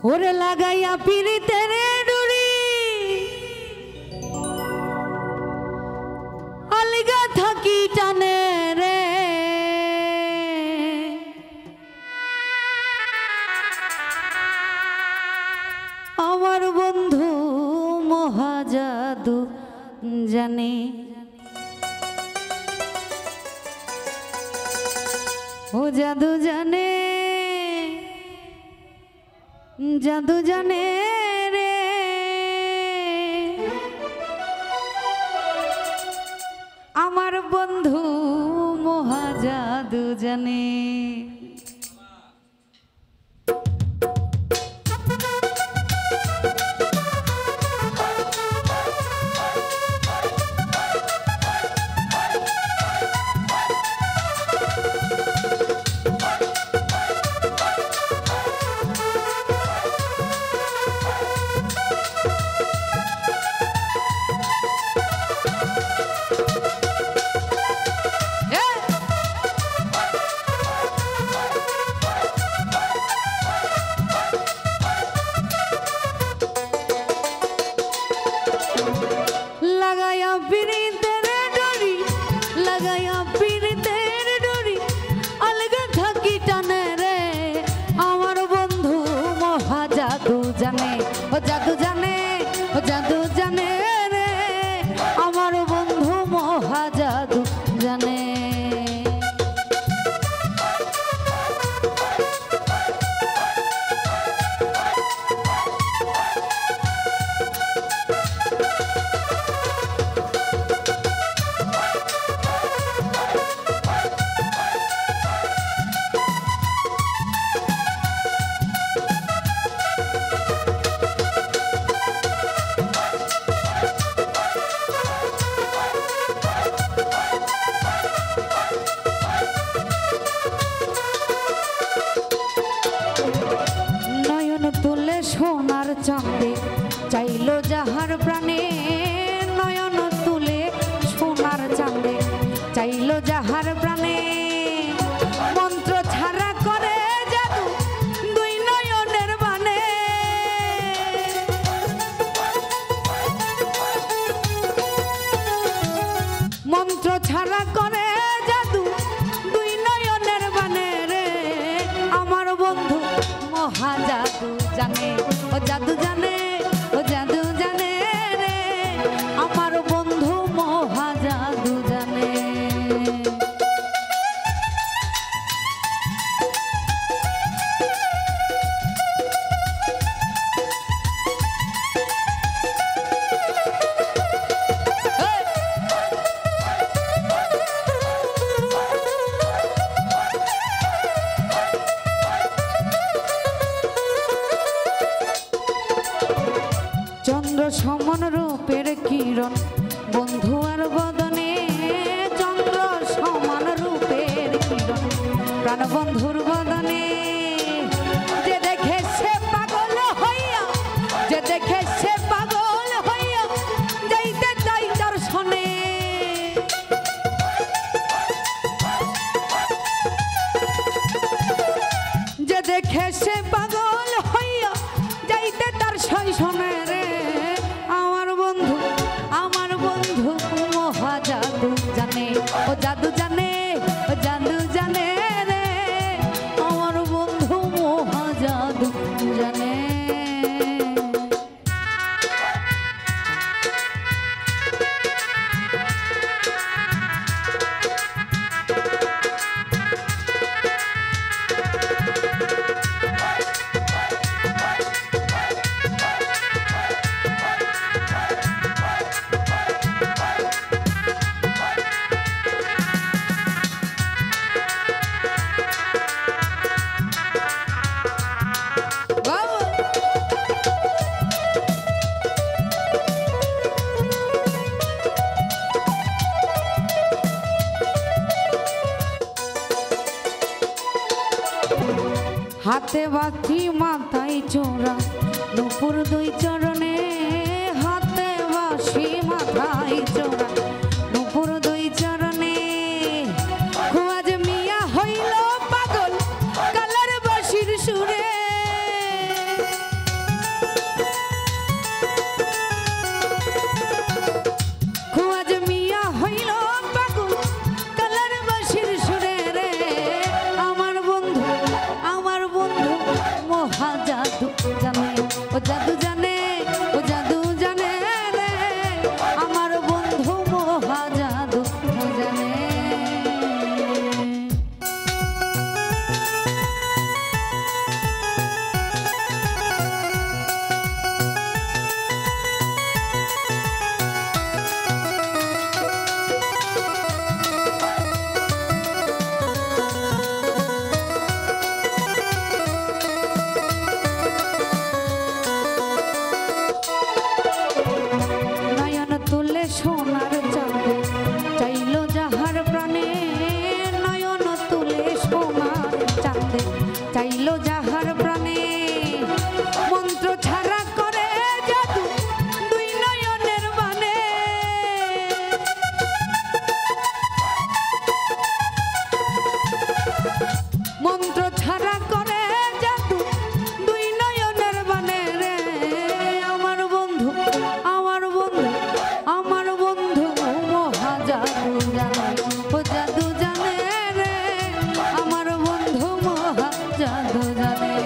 ওরে লাগাইয়া পিরিতের ডুরি আলগা থাকি টানে রে আমার বন্ধু মহাজাদু জানে ও জাদু জানে জাদু জানে রে আমার বন্ধু মহাজাদু জানে জাদু জানে ও জাদু জানে রে আমার বন্ধু মহাজাদু জানে সোনার চাঁদে চাইলো যাহার প্রাণে নয়ন তুলে সোনার চাঁদে চাইলো যাহার প্রাণে মন্ত্র ছাড়া করে জাদু দুই নয়নের বানে মন্ত্র ছাড়া করে জাদু দুই নয়নের বানে রে আমার বন্ধু মহাজাদু জানে ও জাদু জানে ও জাদু জানে রে আমার বন্ধু মহাজাদু জানে চন্দ্র সমান রূপের কিরণ বন্ধু আর বদনে চন্দ্র সমান রূপের কিরণ প্রাণ বন্ধুর বদনে যে দেখে সে পাগল হইয়া যে দেখে সে পাগল হইয়া যাইতে চাই তার সনে যে দেখে সে পাগল হইয়া যাইতে তার শৈশনে রে আমার বন্ধু মহাজাদু জানে ও জাদু জানে ও জাদু জানে রে আমার বন্ধু মহাজাদু জানে हाथे बाती माथाय चोरा नुपुर दुई चरणे हाथे बासी माथाय चोरा नुपुर दुई चरणे खुआज मिया हইল पागल कालार बासिर सुरे সাধু জানে